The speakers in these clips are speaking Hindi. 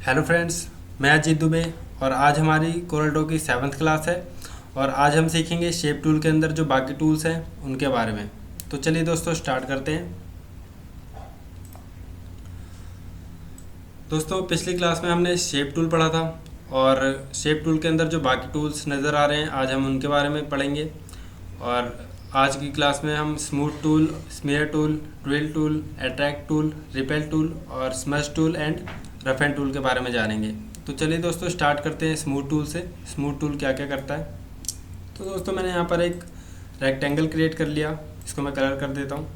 हेलो फ्रेंड्स, मैं अजीत दुबे और आज हमारी कोरल ड्रॉ की 7th क्लास है और आज हम सीखेंगे शेप टूल के अंदर जो बाकी टूल्स हैं उनके बारे में। तो चलिए दोस्तों स्टार्ट करते हैं। दोस्तों पिछली क्लास में हमने शेप टूल पढ़ा था और शेप टूल के अंदर जो बाकी टूल्स नज़र आ रहे हैं आज हम उनके बारे में पढ़ेंगे। और आज की क्लास में हम smooth tool, smear tool, drill tool, attract tool, repel tool और smash tool and rough end tool के बारे में जानेंगे। तो चलिए दोस्तों स्टार्ट करते हैं स्मूथ टूल से। स्मूथ टूल क्या क्या करता है। तो दोस्तों मैंने यहाँ पर एक रेक्टेंगल क्रिएट कर लिया, इसको मैं कलर कर देता हूँ।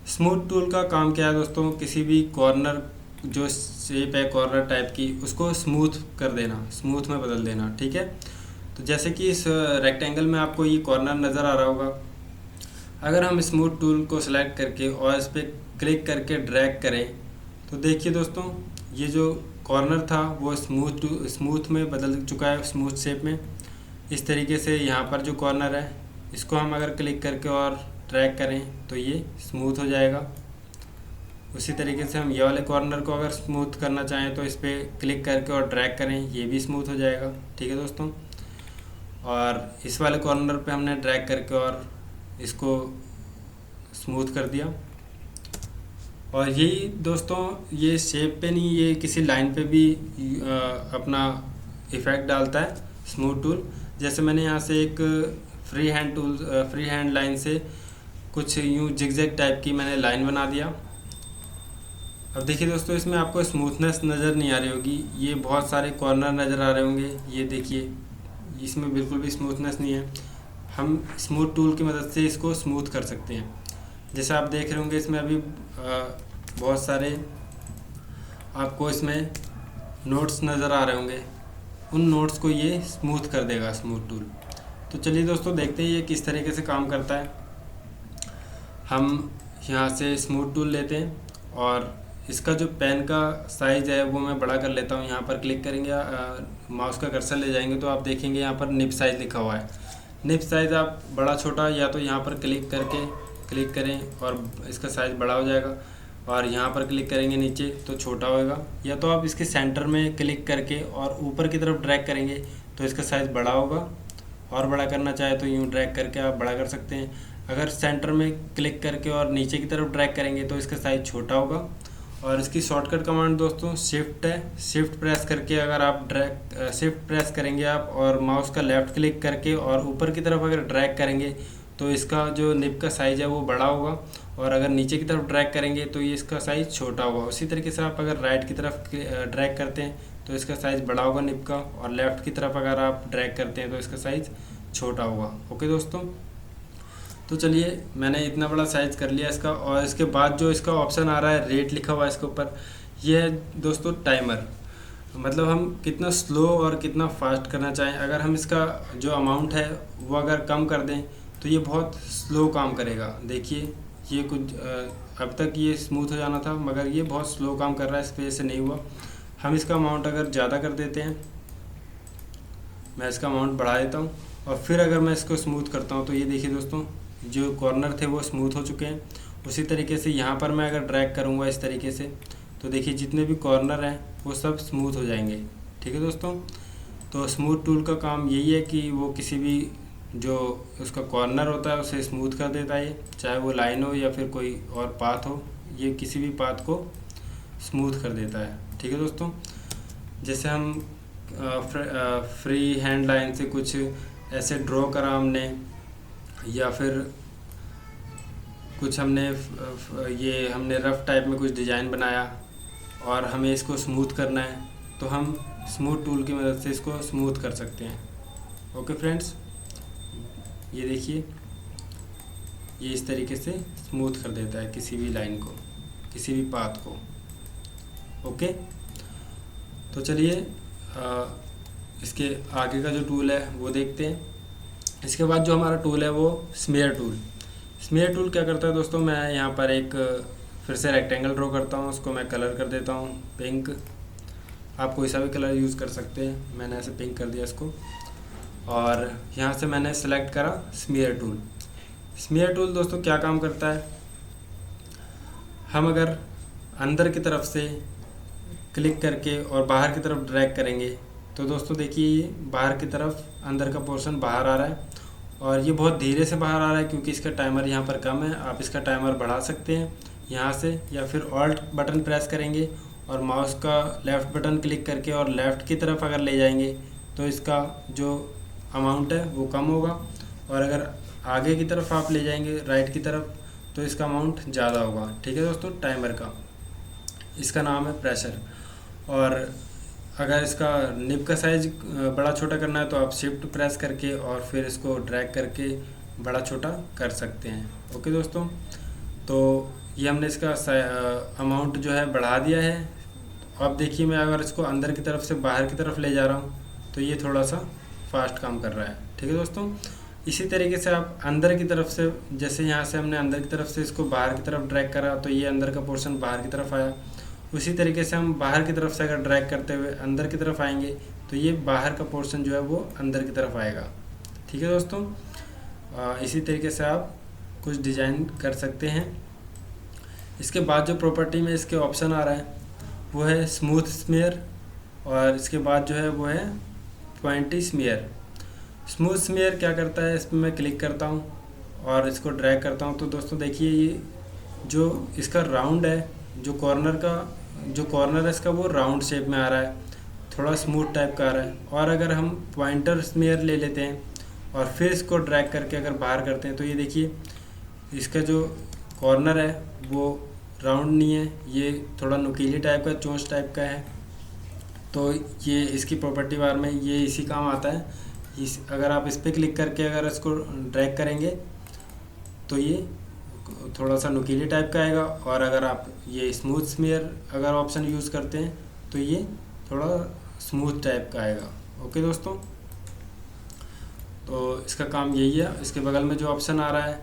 स्मूथ टूल का काम क्या है दोस्तों, किसी भी कॉर्नर जो शेप है कॉर्नर टाइप की उसको स्मूथ कर देना, स्मूथ में बदल देना। ठीक है, तो जैसे कि इस रेक्टेंगल में आपको ये कॉर्नर नज़र आ रहा होगा। अगर हम स्मूथ टूल को सिलेक्ट करके और इस पर क्लिक करके ड्रैग करें तो देखिए दोस्तों ये जो कॉर्नर था वो स्मूथ में बदल चुका है, स्मूथ शेप में। इस तरीके से यहाँ पर जो कॉर्नर है इसको हम अगर क्लिक करके और ड्रैग करें तो ये स्मूथ हो जाएगा। उसी तरीके से हम ये वाले कॉर्नर को अगर स्मूथ करना चाहें तो इस पर क्लिक करके और ड्रैग करें, ये भी स्मूथ हो जाएगा। ठीक है दोस्तों, और इस वाले कॉर्नर पे हमने ड्रैग करके और इसको स्मूथ कर दिया। और यही दोस्तों ये शेप पे नहीं, ये किसी लाइन पे भी अपना इफ़ेक्ट डालता है स्मूथ टूल। जैसे मैंने यहाँ से एक फ्री हैंड लाइन से कुछ यूँ जिगजैग टाइप की मैंने लाइन बना दिया। अब देखिए दोस्तों इसमें आपको स्मूथनेस नज़र नहीं आ रही होगी, ये बहुत सारे कॉर्नर नज़र आ रहे होंगे। ये देखिए इसमें बिल्कुल भी स्मूथनेस नहीं है। हम स्मूथ टूल की मदद से इसको स्मूथ कर सकते हैं। जैसे आप देख रहे होंगे इसमें अभी बहुत सारे आपको इसमें नोट्स नज़र आ रहे होंगे, उन नोट्स को ये स्मूथ कर देगा स्मूथ टूल। तो चलिए दोस्तों देखते हैं ये किस तरीके से काम करता है। हम यहाँ से स्मूथ टूल लेते हैं और इसका जो पेन का साइज़ है वो मैं बड़ा कर लेता हूँ। यहाँ पर क्लिक करेंगे, माउस का कर्सर ले जाएंगे तो आप देखेंगे यहाँ पर निप साइज़ लिखा हुआ है। निप साइज़ आप बड़ा छोटा या तो यहाँ पर क्लिक करें और इसका साइज़ बड़ा हो जाएगा, और यहाँ पर क्लिक करेंगे नीचे तो छोटा होगा, या तो आप इसके सेंटर में क्लिक करके और ऊपर की तरफ ड्रैग करेंगे तो इसका साइज़ बड़ा होगा। और बड़ा करना चाहे तो यूँ ड्रैग करके आप बड़ा कर सकते हैं। अगर सेंटर में क्लिक करके और नीचे की तरफ ड्रैग करेंगे तो इसका साइज़ छोटा होगा। और इसकी शॉर्टकट कमांड दोस्तों शिफ्ट है। शिफ्ट प्रेस करके अगर आप शिफ्ट प्रेस करेंगे आप और माउस का लेफ़्ट क्लिक करके और ऊपर की तरफ अगर ड्रैग करेंगे तो इसका जो निब का साइज़ है वो बड़ा होगा, और अगर नीचे की तरफ ड्रैग करेंगे तो ये इसका साइज़ छोटा होगा। उसी तरीके से आप अगर राइट की तरफ ड्रैग करते हैं तो इसका साइज़ बड़ा होगा निब का, और लेफ़्ट की तरफ अगर आप ड्रैग करते हैं तो इसका साइज़ छोटा होगा। ओके दोस्तों, तो चलिए मैंने इतना बड़ा साइज़ कर लिया इसका। और इसके बाद जो इसका ऑप्शन आ रहा है रेट लिखा हुआ है इसके ऊपर, ये है दोस्तों टाइमर। मतलब हम कितना स्लो और कितना फास्ट करना चाहें। अगर हम इसका जो अमाउंट है वो अगर कम कर दें तो ये बहुत स्लो काम करेगा। देखिए ये कुछ अब तक ये स्मूथ हो जाना था मगर ये बहुत स्लो काम कर रहा है, इस वजह से नहीं हुआ। हम इसका अमाउंट अगर ज़्यादा कर देते हैं, मैं इसका अमाउंट बढ़ा देता हूँ और फिर अगर मैं इसको स्मूथ करता हूँ तो ये देखिए दोस्तों जो कॉर्नर थे वो स्मूथ हो चुके हैं। उसी तरीके से यहाँ पर मैं अगर ड्रैग करूँगा इस तरीके से तो देखिए जितने भी कॉर्नर हैं वो सब स्मूथ हो जाएंगे। ठीक है दोस्तों, तो स्मूथ टूल का काम यही है कि वो किसी भी जो उसका कॉर्नर होता है उसे स्मूथ कर देता है, चाहे वो लाइन हो या फिर कोई और पाथ हो, ये किसी भी पाथ को स्मूथ कर देता है। ठीक है दोस्तों, जैसे हम फ्री हैंड लाइन से कुछ ऐसे ड्रॉ करा हमने, या फिर कुछ हमने रफ़ टाइप में कुछ डिज़ाइन बनाया और हमें इसको स्मूथ करना है तो हम स्मूथ टूल की मदद से इसको स्मूथ कर सकते हैं। ओके फ्रेंड्स, ये देखिए ये इस तरीके से स्मूथ कर देता है किसी भी लाइन को, किसी भी पाथ को। ओके, तो चलिए इसके आगे का जो टूल है वो देखते हैं। इसके बाद जो हमारा टूल है वो स्मीयर टूल। स्मीयर टूल क्या करता है दोस्तों, मैं यहाँ पर एक फिर से रेक्टेंगल ड्रॉ करता हूँ, उसको मैं कलर कर देता हूँ पिंक। आप कोई सा भी कलर यूज़ कर सकते हैं, मैंने ऐसे पिंक कर दिया इसको। और यहाँ से मैंने सेलेक्ट करा स्मीयर टूल। स्मीयर टूल दोस्तों क्या काम करता है, हम अगर अंदर की तरफ से क्लिक करके और बाहर की तरफ ड्रैग करेंगे तो दोस्तों देखिए ये बाहर की तरफ अंदर का पोर्शन बाहर आ रहा है, और ये बहुत धीरे से बाहर आ रहा है क्योंकि इसका टाइमर यहाँ पर कम है। आप इसका टाइमर बढ़ा सकते हैं यहाँ से, या फिर ऑल्ट बटन प्रेस करेंगे और माउस का लेफ़्ट बटन क्लिक करके और लेफ़्ट की तरफ अगर ले जाएंगे तो इसका जो अमाउंट है वो कम होगा, और अगर आगे की तरफ आप ले जाएंगे राइट की तरफ तो इसका अमाउंट ज़्यादा होगा। ठीक है दोस्तों, टाइमर का इसका नाम है प्रेशर। और अगर इसका निब का साइज़ बड़ा छोटा करना है तो आप शिफ्ट प्रेस करके और फिर इसको ड्रैग करके बड़ा छोटा कर सकते हैं। ओके दोस्तों, तो ये हमने इसका अमाउंट जो है बढ़ा दिया है। अब देखिए मैं अगर इसको अंदर की तरफ से बाहर की तरफ ले जा रहा हूँ तो ये थोड़ा सा फास्ट काम कर रहा है। ठीक है दोस्तों, इसी तरीके से आप अंदर की तरफ से, जैसे यहाँ से हमने अंदर की तरफ से इसको बाहर की तरफ ड्रैग करा तो ये अंदर का पोर्शन बाहर की तरफ आया, उसी तरीके से हम बाहर की तरफ से अगर ड्रैग करते हुए अंदर की तरफ आएंगे तो ये बाहर का पोर्शन जो है वो अंदर की तरफ आएगा। ठीक है दोस्तों, इसी तरीके से आप कुछ डिज़ाइन कर सकते हैं। इसके बाद जो प्रॉपर्टी में इसके ऑप्शन आ रहा है वो है स्मूथ स्मेयर, और इसके बाद जो है वो है पॉइंटी स्मेयर। स्मूथ स्मेयर क्या करता है, इसमें मैं क्लिक करता हूँ और इसको ड्रैग करता हूँ तो दोस्तों देखिए ये जो इसका राउंड है, जो कॉर्नर है इसका वो राउंड शेप में आ रहा है, थोड़ा स्मूथ टाइप का आ रहा है। और अगर हम पॉइंटर स्मेयर ले लेते हैं और फिर इसको ड्रैग करके अगर बाहर करते हैं तो ये देखिए इसका जो कॉर्नर है वो राउंड नहीं है, ये थोड़ा नुकीली टाइप का, चोंच टाइप का है। तो ये इसकी प्रॉपर्टी बार में ये इसी काम आता है। अगर आप इस पर क्लिक करके अगर इसको ड्रैग करेंगे तो ये थोड़ा सा नुकीली टाइप का आएगा, और अगर आप ये स्मूथ स्मेयर अगर ऑप्शन यूज़ करते हैं तो ये थोड़ा स्मूथ टाइप का आएगा। ओके दोस्तों, तो इसका काम यही है। इसके बगल में जो ऑप्शन आ रहा है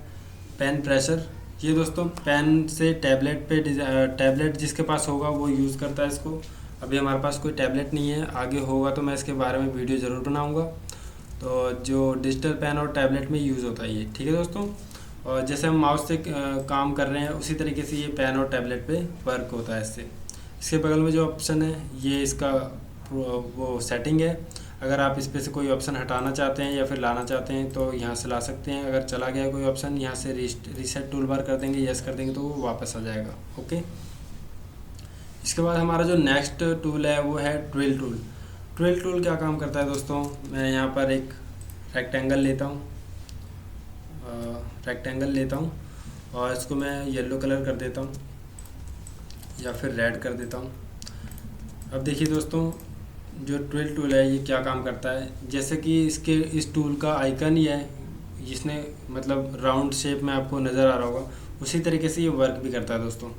पेन प्रेशर, ये दोस्तों पेन से टैबलेट जिसके पास होगा वो यूज़ करता है इसको। अभी हमारे पास कोई टैबलेट नहीं है, आगे होगा तो मैं इसके बारे में वीडियो ज़रूर बनाऊंगा। तो जो डिजिटल पेन और टैबलेट में यूज़ होता है ये। ठीक है दोस्तों, और जैसे हम माउस से काम कर रहे हैं उसी तरीके से ये पेन और टैबलेट पे वर्क होता है इससे। इसके बगल में जो ऑप्शन है ये इसका वो सेटिंग है। अगर आप इस पे से कोई ऑप्शन हटाना चाहते हैं या फिर लाना चाहते हैं तो यहाँ से ला सकते हैं। अगर चला गया कोई ऑप्शन, यहाँ से रीसेट टूल बार कर देंगे, यस कर देंगे तो वो वापस आ जाएगा। ओके, इसके बाद हमारा जो नेक्स्ट टूल है वो है ट्विल टूल। ट्विल टूल क्या काम करता है दोस्तों, मैं यहाँ पर एक रेक्टेंगल लेता हूँ और इसको मैं येलो कलर कर देता हूँ या फिर रेड कर देता हूँ। अब देखिए दोस्तों जो ट्विल टूल है ये क्या काम करता है, जैसे कि इस टूल का आइकन ही है जिसने मतलब राउंड शेप में आपको नज़र आ रहा होगा, उसी तरीके से ये वर्क भी करता है दोस्तों।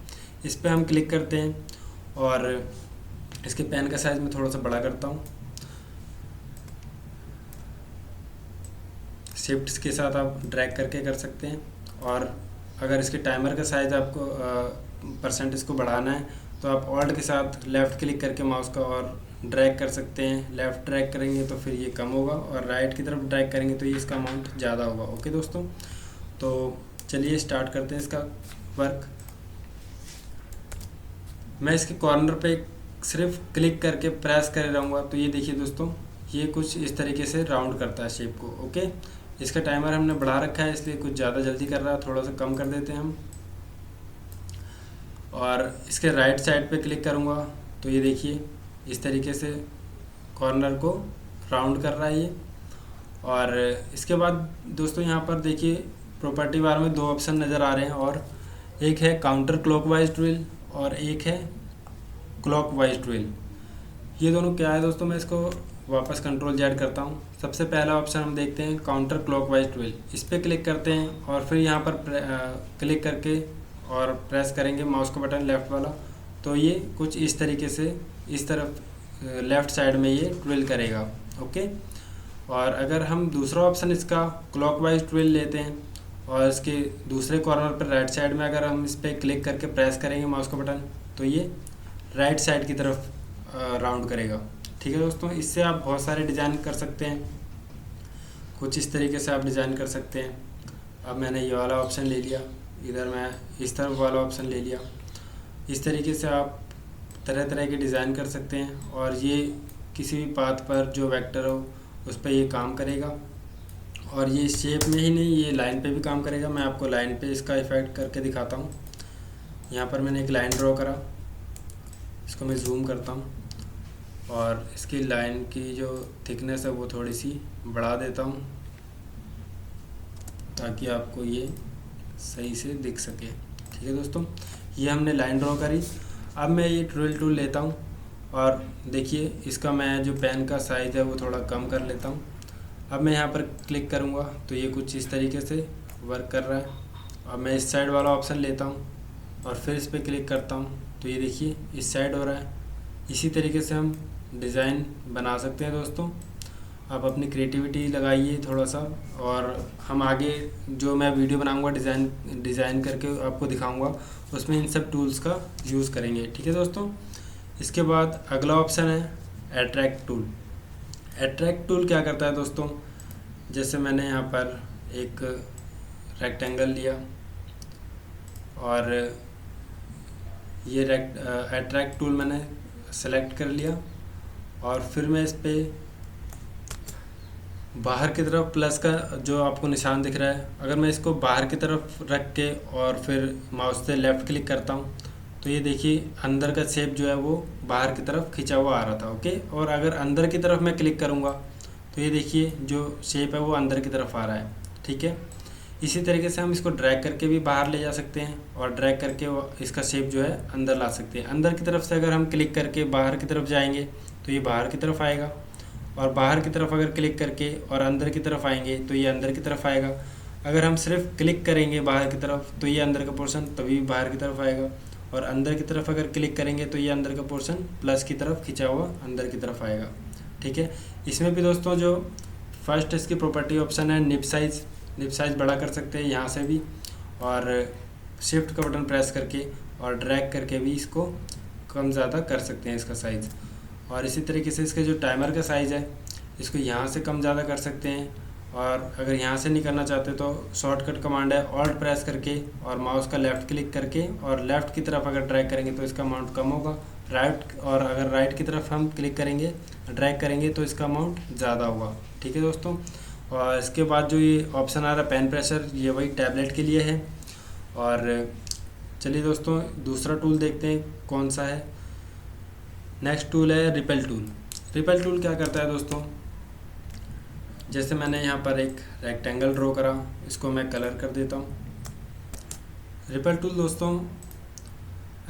इस पर हम क्लिक करते हैं और इसके पेन का साइज़ मैं थोड़ा सा बड़ा करता हूँ। शिफ्ट के साथ आप ड्रैग करके कर सकते हैं, और अगर इसके टाइमर का साइज़ आपको परसेंट इसको बढ़ाना है तो आप ऑल्ट के साथ लेफ़्ट क्लिक करके माउस का और ड्रैग कर सकते हैं। लेफ़्ट ड्रैग करेंगे तो फिर ये कम होगा, और राइट की तरफ ड्रैग करेंगे तो ये इसका अमाउंट ज़्यादा होगा। ओके दोस्तों, तो चलिए स्टार्ट करते हैं इसका वर्क। मैं इसके कॉर्नर पे सिर्फ क्लिक करके प्रेस करे रहूँगा तो ये देखिए दोस्तों ये कुछ इस तरीके से राउंड करता है शेप को। ओके, इसका टाइमर हमने बढ़ा रखा है इसलिए कुछ ज़्यादा जल्दी कर रहा है, थोड़ा सा कम कर देते हैं हम। और इसके राइट साइड पे क्लिक करूँगा तो ये देखिए इस तरीके से कॉर्नर को राउंड कर रहा है ये। और इसके बाद दोस्तों यहाँ पर देखिए प्रॉपर्टी बार में दो ऑप्शन नज़र आ रहे हैं, और एक है काउंटर क्लॉकवाइज ट्विल और एक है क्लॉकवाइज ट्विल। ये दोनों क्या है दोस्तों, मैं इसको वापस कंट्रोल जेड करता हूँ। सबसे पहला ऑप्शन हम देखते हैं काउंटर क्लॉकवाइज ट्विल, इस पर क्लिक करते हैं और फिर यहाँ पर क्लिक करके और प्रेस करेंगे माउस का बटन लेफ़्ट वाला तो ये कुछ इस तरीके से इस तरफ लेफ़्ट साइड में ये ट्विल करेगा। ओके, और अगर हम दूसरा ऑप्शन इसका क्लॉकवाइज ट्विल लेते हैं और इसके दूसरे कॉर्नर पर राइट साइड में अगर हम इस पर क्लिक करके प्रेस करेंगे माउस का बटन तो ये राइट साइड की तरफ राउंड करेगा। ठीक है दोस्तों, इससे आप बहुत सारे डिज़ाइन कर सकते हैं, कुछ इस तरीके से आप डिज़ाइन कर सकते हैं। अब मैंने ये वाला ऑप्शन ले लिया, इधर मैं इस तरफ वाला ऑप्शन ले लिया। इस तरीके से आप तरह तरह के डिज़ाइन कर सकते हैं और ये किसी भी पाथ पर जो वेक्टर हो उस पर ये काम करेगा। और ये शेप में ही नहीं, ये लाइन पे भी काम करेगा। मैं आपको लाइन पे इसका इफ़ेक्ट करके दिखाता हूँ। यहाँ पर मैंने एक लाइन ड्रॉ करा, इसको मैं जूम करता हूँ और इसकी लाइन की जो थिकनेस है वो थोड़ी सी बढ़ा देता हूँ ताकि आपको ये सही से दिख सके। ठीक है दोस्तों, ये हमने लाइन ड्रॉ करी। अब मैं ये ड्रिल टूल लेता हूँ और देखिए इसका मैं जो पेन का साइज़ है वो थोड़ा कम कर लेता हूँ। अब मैं यहाँ पर क्लिक करूँगा तो ये कुछ इस तरीके से वर्क कर रहा है। अब मैं इस साइड वाला ऑप्शन लेता हूँ और फिर इस पर क्लिक करता हूँ तो ये देखिए इस साइड हो रहा है। इसी तरीके से हम डिज़ाइन बना सकते हैं दोस्तों। आप अपनी क्रिएटिविटी लगाइए थोड़ा सा, और हम आगे जो मैं वीडियो बनाऊंगा डिज़ाइन करके आपको दिखाऊंगा, उसमें इन सब टूल्स का यूज़ करेंगे। ठीक है दोस्तों, इसके बाद अगला ऑप्शन है अट्रैक्ट टूल। अट्रैक्ट टूल क्या करता है दोस्तों, जैसे मैंने यहाँ पर एक रेक्टेंगल लिया और ये अट्रैक्ट टूल मैंने सेलेक्ट कर लिया और फिर मैं इस पर बाहर की तरफ प्लस का जो आपको निशान दिख रहा है, अगर मैं इसको बाहर की तरफ रख के और फिर माउस से लेफ़्ट क्लिक करता हूँ तो ये देखिए अंदर का शेप जो है वो बाहर की तरफ खिंचा हुआ आ रहा था। ओके, और अगर अंदर की तरफ मैं क्लिक करूँगा तो ये देखिए जो शेप है वो अंदर की तरफ आ रहा है। ठीक है, इसी तरीके से हम इसको ड्रैग करके भी बाहर ले जा सकते हैं और ड्रैग करके इसका शेप जो है अंदर ला सकते हैं। अंदर की तरफ से अगर हम क्लिक करके बाहर की तरफ जाएंगे तो ये बाहर की तरफ आएगा, और बाहर की तरफ अगर क्लिक करके और अंदर की तरफ आएंगे तो ये अंदर की तरफ आएगा। अगर हम सिर्फ क्लिक करेंगे बाहर की तरफ तो ये अंदर का पोर्शन तभी बाहर की तरफ आएगा, और अंदर की तरफ अगर क्लिक करेंगे तो ये अंदर का पोर्शन प्लस की तरफ खिंचा हुआ अंदर की तरफ आएगा। ठीक है, इसमें भी दोस्तों जो फर्स्ट इसकी प्रॉपर्टी ऑप्शन है निप साइज़ बड़ा कर सकते हैं यहाँ से भी, और शिफ्ट का बटन प्रेस करके और ड्रैग करके भी इसको कम ज़्यादा कर सकते हैं इसका साइज़। और इसी तरीके से इसके जो टाइमर का साइज़ है इसको यहाँ से कम ज़्यादा कर सकते हैं, और अगर यहाँ से नहीं करना चाहते तो शॉर्टकट कमांड है ऑल्ट प्रेस करके और माउस का लेफ़्ट क्लिक करके और लेफ़्ट की तरफ अगर ड्रैग करेंगे तो इसका अमाउंट कम होगा, और अगर राइट की तरफ हम क्लिक करेंगे ड्रैग करेंगे तो इसका अमाउंट ज़्यादा होगा। ठीक है दोस्तों, और इसके बाद जो ये ऑप्शन आ रहा है पेन प्रेशर, ये वही टैबलेट के लिए है। और चलिए दोस्तों दूसरा टूल देखते हैं कौन सा है। नेक्स्ट टूल है रिपेल टूल। रिपेल टूल क्या करता है दोस्तों, जैसे मैंने यहाँ पर एक रेक्टेंगल ड्रॉ करा, इसको मैं कलर कर देता हूँ। रिपेल टूल दोस्तों,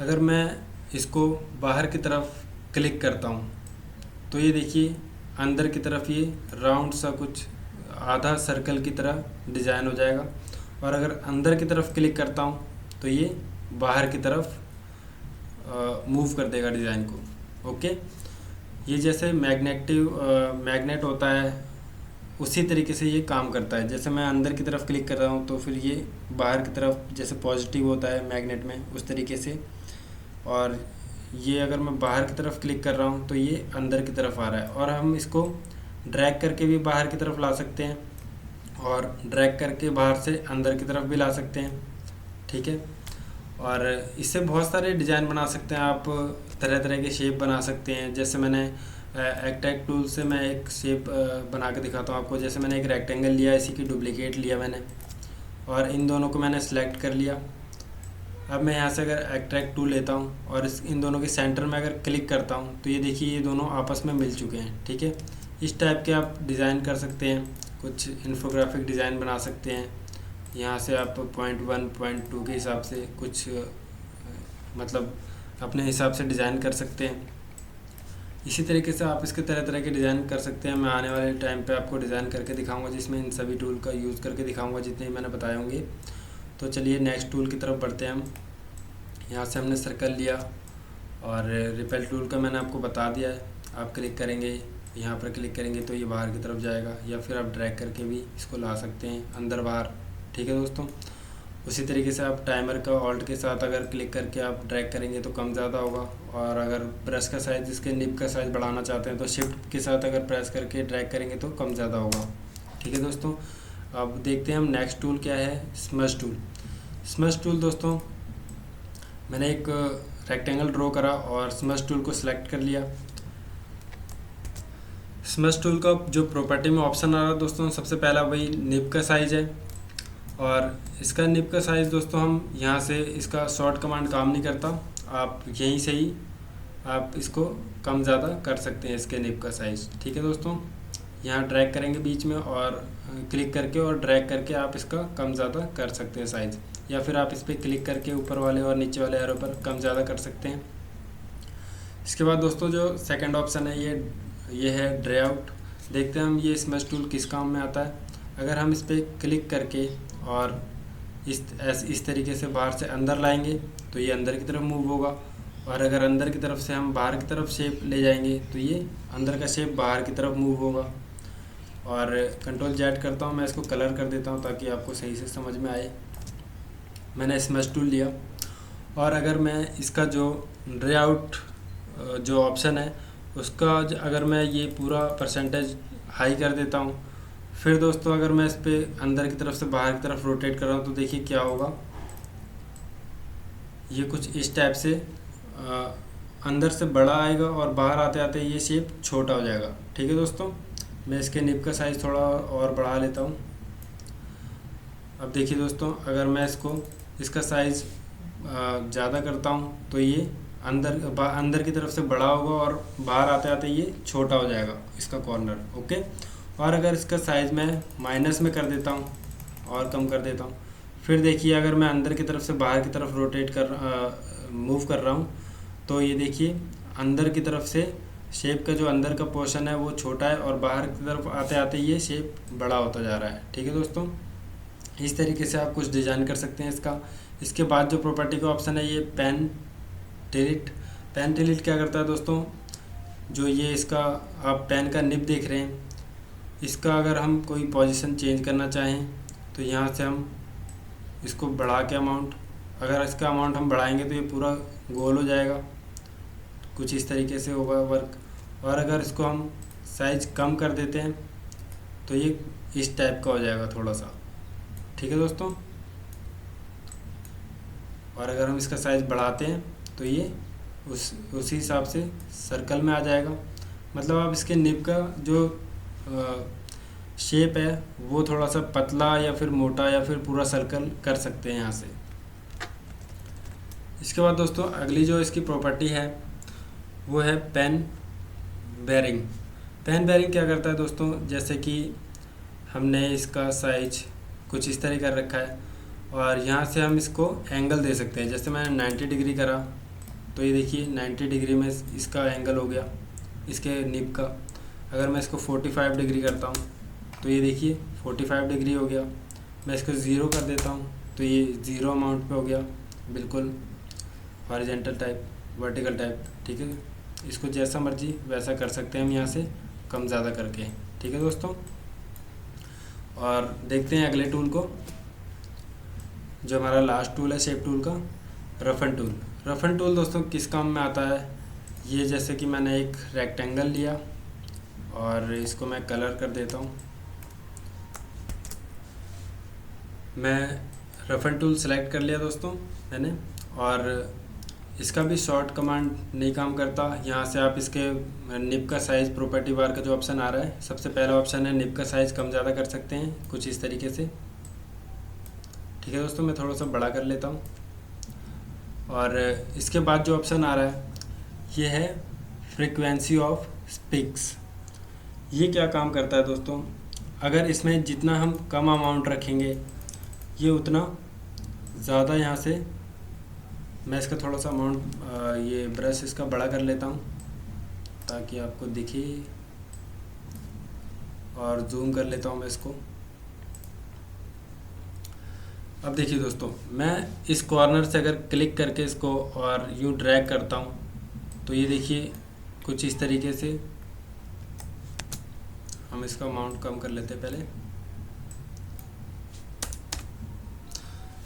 अगर मैं इसको बाहर की तरफ क्लिक करता हूँ तो ये देखिए अंदर की तरफ ये राउंड सा कुछ आधा सर्कल की तरह डिज़ाइन हो जाएगा, और अगर अंदर की तरफ क्लिक करता हूँ तो ये बाहर की तरफ मूव कर देगा डिज़ाइन को। ओके, ये जैसे मैग्नेट होता है उसी तरीके से ये काम करता है। जैसे मैं अंदर की तरफ क्लिक कर रहा हूँ तो फिर ये बाहर की तरफ जैसे पॉजिटिव होता है मैग्नेट में उस तरीके से, और ये अगर मैं बाहर की तरफ क्लिक कर रहा हूँ तो ये अंदर की तरफ आ रहा है। और हम इसको ड्रैग करके भी बाहर की तरफ ला सकते हैं और ड्रैग करके बाहर से अंदर की तरफ भी ला सकते हैं। ठीक है, और इससे बहुत सारे डिज़ाइन बना सकते हैं आप, तरह तरह के शेप बना सकते हैं। जैसे मैंने अट्रैक्ट टूल से मैं एक शेप बना के दिखाता हूँ आपको। जैसे मैंने एक रेक्टेंगल लिया, इसी की डुप्लीकेट लिया मैंने, और इन दोनों को मैंने सेलेक्ट कर लिया। अब मैं यहाँ से अगर अट्रैक्ट टूल लेता हूँ और इन दोनों के सेंटर में अगर क्लिक करता हूँ तो ये देखिए ये दोनों आपस में मिल चुके हैं। ठीक है, इस टाइप के आप डिज़ाइन कर सकते हैं, कुछ इन्फोग्राफिक डिज़ाइन बना सकते हैं। यहाँ से आप पॉइंट 1 पॉइंट 2 के हिसाब से कुछ मतलब अपने हिसाब से डिज़ाइन कर सकते हैं। इसी तरीके से आप इसके तरह तरह के डिज़ाइन कर सकते हैं। मैं आने वाले टाइम पे आपको डिज़ाइन करके दिखाऊंगा जिसमें इन सभी टूल का यूज़ करके दिखाऊंगा जितने मैंने बताए होंगे। तो चलिए नेक्स्ट टूल की तरफ बढ़ते हैं हम। यहाँ से हमने सर्कल लिया और रिपेल टूल का मैंने आपको बता दिया है। आप क्लिक करेंगे, यहाँ पर क्लिक करेंगे तो ये बाहर की तरफ जाएगा, या फिर आप ड्रैग करके भी इसको ला सकते हैं अंदर बाहर। ठीक है दोस्तों, उसी तरीके से आप टाइमर का ऑल्ट के साथ अगर क्लिक करके आप ड्रैग करेंगे तो कम ज़्यादा होगा, और अगर ब्रश का साइज़ इसके निब का साइज़ बढ़ाना चाहते हैं तो शिफ्ट के साथ अगर प्रेस करके ड्रैग करेंगे तो कम ज़्यादा होगा। ठीक है दोस्तों, अब देखते हैं हम नेक्स्ट टूल क्या है, स्मश टूल। स्मश टूल दोस्तों, मैंने एक रेक्टेंगल ड्रॉ करा और स्मश टूल को सिलेक्ट कर लिया। स्मश टूल का जो प्रॉपर्टी में ऑप्शन आ रहा है दोस्तों, सबसे पहला वही निब का साइज़ है। और इसका निब का साइज़ दोस्तों हम यहाँ से, इसका शॉर्ट कमांड काम नहीं करता, आप यहीं से ही आप इसको कम ज़्यादा कर सकते हैं इसके निब का साइज़। ठीक है दोस्तों, यहाँ ड्रैग करेंगे बीच में और क्लिक करके और ड्रैग करके आप इसका कम ज़्यादा कर सकते हैं साइज़, या फिर आप इस पर क्लिक करके ऊपर वाले और नीचे वाले एरो पर कम ज़्यादा कर सकते हैं। इसके बाद दोस्तों जो सेकंड ऑप्शन है ये है ड्रे आउट। देखते हैं हम ये स्मश टूल किस काम में आता है। अगर हम इस पर क्लिक करके और इस तरीके से बाहर से अंदर लाएंगे तो ये अंदर की तरफ मूव होगा, और अगर अंदर की तरफ से हम बाहर की तरफ शेप ले जाएंगे तो ये अंदर का शेप बाहर की तरफ मूव होगा। और कंट्रोल जेड करता हूँ, मैं इसको कलर कर देता हूँ ताकि आपको सही से समझ में आए। मैंने स्मश टूल लिया और अगर मैं इसका जो ड्रे आउट जो ऑप्शन है उसका अगर मैं ये पूरा परसेंटेज हाई कर देता हूँ, फिर दोस्तों अगर मैं इस पर अंदर की तरफ से बाहर की तरफ रोटेट कर रहा हूँ तो देखिए क्या होगा। ये कुछ इस टाइप से अंदर से बड़ा आएगा और बाहर आते आते ये शेप छोटा हो जाएगा। ठीक है दोस्तों, मैं इसके निब का साइज़ थोड़ा और बढ़ा लेता हूँ। अब देखिए दोस्तों, अगर मैं इसका साइज़ ज़्यादा करता हूँ तो ये अंदर की तरफ से बड़ा होगा और बाहर आते आते ये छोटा हो जाएगा इसका कॉर्नर। ओके, और अगर इसका साइज़ मैं माइनस में कर देता हूँ और कम कर देता हूँ, फिर देखिए अगर मैं अंदर की तरफ से बाहर की तरफ रोटेट मूव कर रहा हूँ तो ये देखिए अंदर की तरफ से शेप का जो अंदर का पोर्शन है वो छोटा है और बाहर की तरफ आते आते ये शेप बड़ा होता जा रहा है। ठीक है दोस्तों, इस तरीके से आप कुछ डिज़ाइन कर सकते हैं इसका। इसके बाद जो प्रॉपर्टी का ऑप्शन है ये पेन डिलीट। पेन डिलीट क्या करता है दोस्तों, जो ये इसका आप पेन का निब देख रहे हैं, इसका अगर हम कोई पोजीशन चेंज करना चाहें तो यहाँ से हम इसको बढ़ा के अमाउंट, अगर इसका अमाउंट हम बढ़ाएंगे तो ये पूरा गोल हो जाएगा, कुछ इस तरीके से होगा वर्क। और अगर इसको हम साइज़ कम कर देते हैं तो ये इस टाइप का हो जाएगा थोड़ा सा। ठीक है दोस्तों, और अगर हम इसका साइज़ बढ़ाते हैं तो ये उसी हिसाब से सर्कल में आ जाएगा। मतलब आप इसके निब का जो शेप है वो थोड़ा सा पतला या फिर मोटा या फिर पूरा सर्कल कर सकते हैं यहाँ से। इसके बाद दोस्तों अगली जो इसकी प्रॉपर्टी है वो है पेन बेयरिंग। पेन बेयरिंग क्या करता है दोस्तों, जैसे कि हमने इसका साइज कुछ इस तरह कर रखा है और यहाँ से हम इसको एंगल दे सकते हैं। जैसे मैंने 90 डिग्री करा तो ये देखिए 90 डिग्री में इसका एंगल हो गया इसके निब का। अगर मैं इसको 45 डिग्री करता हूँ तो ये देखिए 45 डिग्री हो गया। मैं इसको 0 कर देता हूँ तो ये 0 अमाउंट पे हो गया, बिल्कुल हॉरिजॉन्टल टाइप, वर्टिकल टाइप। ठीक है, इसको जैसा मर्जी वैसा कर सकते हैं हम यहाँ से कम ज़्यादा करके। ठीक है दोस्तों, और देखते हैं अगले टूल को, जो हमारा लास्ट टूल है शेप टूल का, रफन टूल। रफन टूल दोस्तों किस काम में आता है, ये जैसे कि मैंने एक रेक्टेंगल लिया और इसको मैं कलर कर देता हूँ। मैं रफन टूल सेलेक्ट कर लिया दोस्तों मैंने, और इसका भी शॉर्ट कमांड नहीं काम करता। यहाँ से आप इसके निब का साइज़ प्रॉपर्टी बार का जो ऑप्शन आ रहा है, सबसे पहला ऑप्शन है निब का साइज़ कम ज़्यादा कर सकते हैं कुछ इस तरीके से। ठीक है दोस्तों, मैं थोड़ा सा बड़ा कर लेता हूँ। और इसके बाद जो ऑप्शन आ रहा है ये है फ्रीक्वेंसी ऑफ स्पिक्स। ये क्या काम करता है दोस्तों, अगर इसमें जितना हम कम अमाउंट रखेंगे ये उतना ज़्यादा यहाँ से, मैं इसका थोड़ा सा अमाउंट ये ब्रश इसका बड़ा कर लेता हूँ ताकि आपको दिखे, और जूम कर लेता हूँ मैं इसको। अब देखिए दोस्तों, मैं इस कॉर्नर से अगर क्लिक करके इसको और यूँ ड्रैग करता हूँ तो ये देखिए कुछ इस तरीके से, हम इसका अमाउंट कम कर लेते हैं पहले।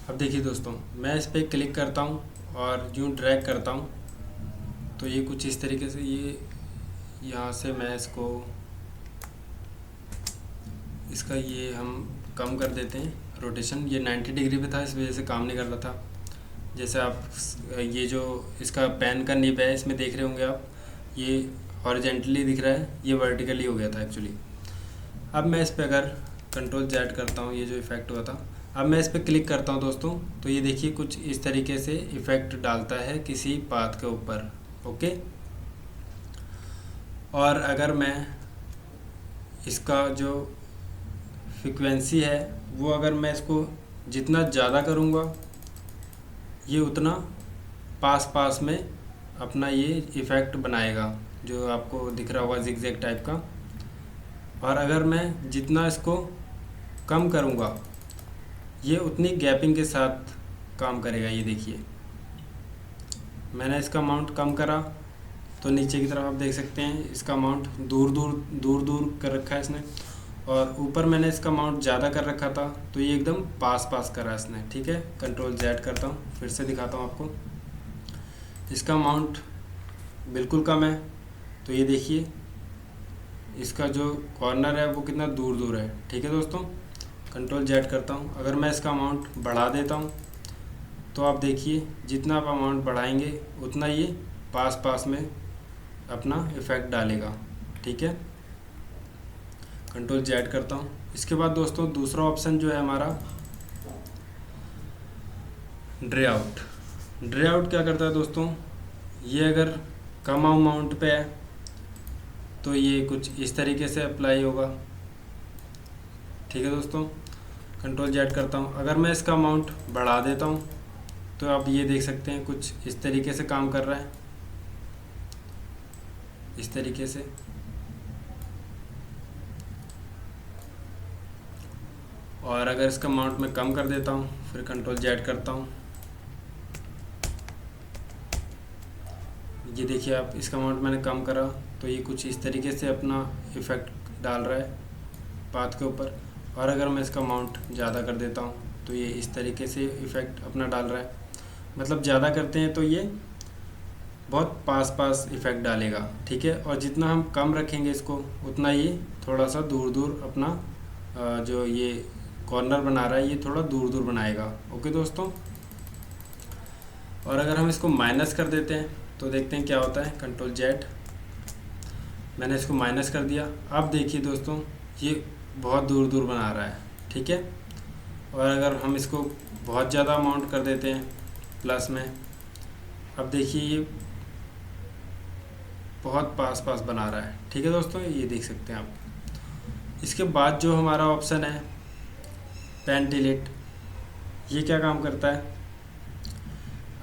अब देखिए दोस्तों, मैं इस पर क्लिक करता हूँ और यूँ ड्रैग करता हूँ तो ये कुछ इस तरीके से, ये यहाँ से मैं इसका ये हम कम कर देते हैं रोटेशन। ये 90 डिग्री पे था, इस वजह से काम नहीं कर रहा था। जैसे आप ये जो इसका पेन का निब है इसमें देख रहे होंगे आप, ये हॉरिजेंटली दिख रहा है, ये वर्टिकली हो गया था एक्चुअली। अब मैं इस पर अगर कंट्रोल Z करता हूँ, ये जो इफ़ेक्ट हुआ था, अब मैं इस पर क्लिक करता हूँ दोस्तों, तो ये देखिए कुछ इस तरीके से इफ़ेक्ट डालता है किसी पाथ के ऊपर। ओके, और अगर मैं इसका जो फ्रीक्वेंसी है वो अगर मैं इसको जितना ज़्यादा करूँगा ये उतना पास पास में अपना ये इफ़ेक्ट बनाएगा, जो आपको दिख रहा होगा जिगजैग टाइप का। और अगर मैं जितना इसको कम करूँगा ये उतनी गैपिंग के साथ काम करेगा। ये देखिए मैंने इसका अमाउंट कम करा तो नीचे की तरफ आप देख सकते हैं इसका अमाउंट दूर दूर कर रखा है इसने, और ऊपर मैंने इसका अमाउंट ज़्यादा कर रखा था तो ये एकदम पास करा इसने। ठीक है, कंट्रोल Z करता हूँ, फिर से दिखाता हूँ आपको। इसका अमाउंट बिल्कुल कम है तो ये देखिए इसका जो कॉर्नर है वो कितना दूर है। ठीक है दोस्तों, कंट्रोल Z करता हूँ। अगर मैं इसका अमाउंट बढ़ा देता हूँ तो आप देखिए जितना आप अमाउंट बढ़ाएंगे उतना ये पास में अपना इफ़ेक्ट डालेगा। ठीक है, कंट्रोल Z करता हूँ। इसके बाद दोस्तों दूसरा ऑप्शन जो है हमारा ड्रे आउट क्या करता है दोस्तों, ये अगर कम अमाउंट पे है तो ये कुछ इस तरीके से अप्लाई होगा। ठीक है दोस्तों, कंट्रोल Z करता हूँ। अगर मैं इसका अमाउंट बढ़ा देता हूँ तो आप ये देख सकते हैं कुछ इस तरीके से काम कर रहा है, इस तरीके से। और अगर इसका अमाउंट मैं कम कर देता हूँ, फिर कंट्रोल Z करता हूँ, ये देखिए आप इसका अमाउंट मैंने कम करा तो ये कुछ इस तरीके से अपना इफ़ेक्ट डाल रहा है पाथ के ऊपर। और अगर मैं इसका अमाउंट ज़्यादा कर देता हूँ तो ये इस तरीके से इफ़ेक्ट अपना डाल रहा है। मतलब ज़्यादा करते हैं तो ये बहुत पास इफ़ेक्ट डालेगा। ठीक है, और जितना हम कम रखेंगे इसको उतना ये थोड़ा सा दूर अपना जो ये कॉर्नर बना रहा है ये थोड़ा दूर बनाएगा। ओके दोस्तों, और अगर हम इसको माइनस कर देते हैं तो देखते हैं क्या होता है। कंट्रोल Z, मैंने इसको माइनस कर दिया। अब देखिए दोस्तों ये बहुत दूर बना रहा है। ठीक है, और अगर हम इसको बहुत ज़्यादा अमाउंट कर देते हैं प्लस में, अब देखिए ये बहुत पास बना रहा है। ठीक है दोस्तों, ये देख सकते हैं आप। इसके बाद जो हमारा ऑप्शन है पेन डिलीट, ये क्या काम करता है,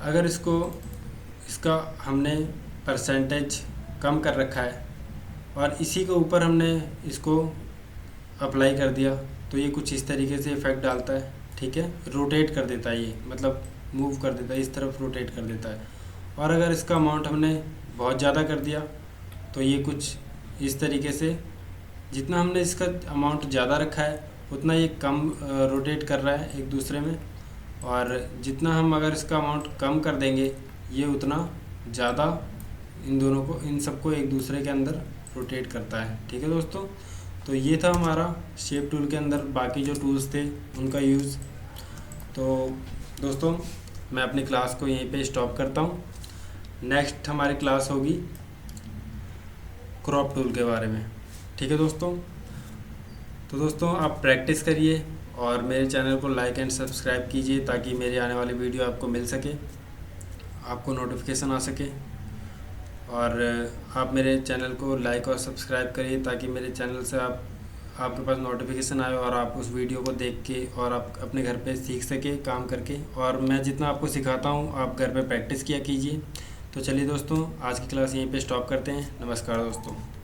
अगर इसका हमने परसेंटेज कम कर रखा है और इसी के ऊपर हमने इसको अप्लाई कर दिया तो ये कुछ इस तरीके से इफ़ेक्ट डालता है। ठीक है, रोटेट कर देता है, ये मतलब मूव कर देता है, इस तरफ रोटेट कर देता है। और अगर इसका अमाउंट हमने बहुत ज़्यादा कर दिया तो ये कुछ इस तरीके से, जितना हमने इसका अमाउंट ज़्यादा रखा है उतना ये कम रोटेट कर रहा है एक दूसरे में, और जितना हम अगर इसका अमाउंट कम कर देंगे ये उतना ज़्यादा इन सबको एक दूसरे के अंदर रोटेट करता है। ठीक है दोस्तों, तो ये था हमारा शेप टूल के अंदर बाकी जो टूल्स थे उनका यूज़। तो दोस्तों मैं अपनी क्लास को यहीं पे स्टॉप करता हूँ। नेक्स्ट हमारी क्लास होगी क्रॉप टूल के बारे में। ठीक है दोस्तों, तो दोस्तों आप प्रैक्टिस करिए और मेरे चैनल को लाइक एंड सब्सक्राइब कीजिए ताकि मेरी आने वाली वीडियो आपको मिल सके, आपको नोटिफिकेशन आ सके। और आप मेरे चैनल को लाइक और सब्सक्राइब करिए ताकि मेरे चैनल से आपके पास नोटिफिकेशन आए और आप उस वीडियो को देख के और आप अपने घर पे सीख सके काम करके। और मैं जितना आपको सिखाता हूँ आप घर पे प्रैक्टिस किया कीजिए। तो चलिए दोस्तों आज की क्लास यहीं पे स्टॉप करते हैं। नमस्कार दोस्तों।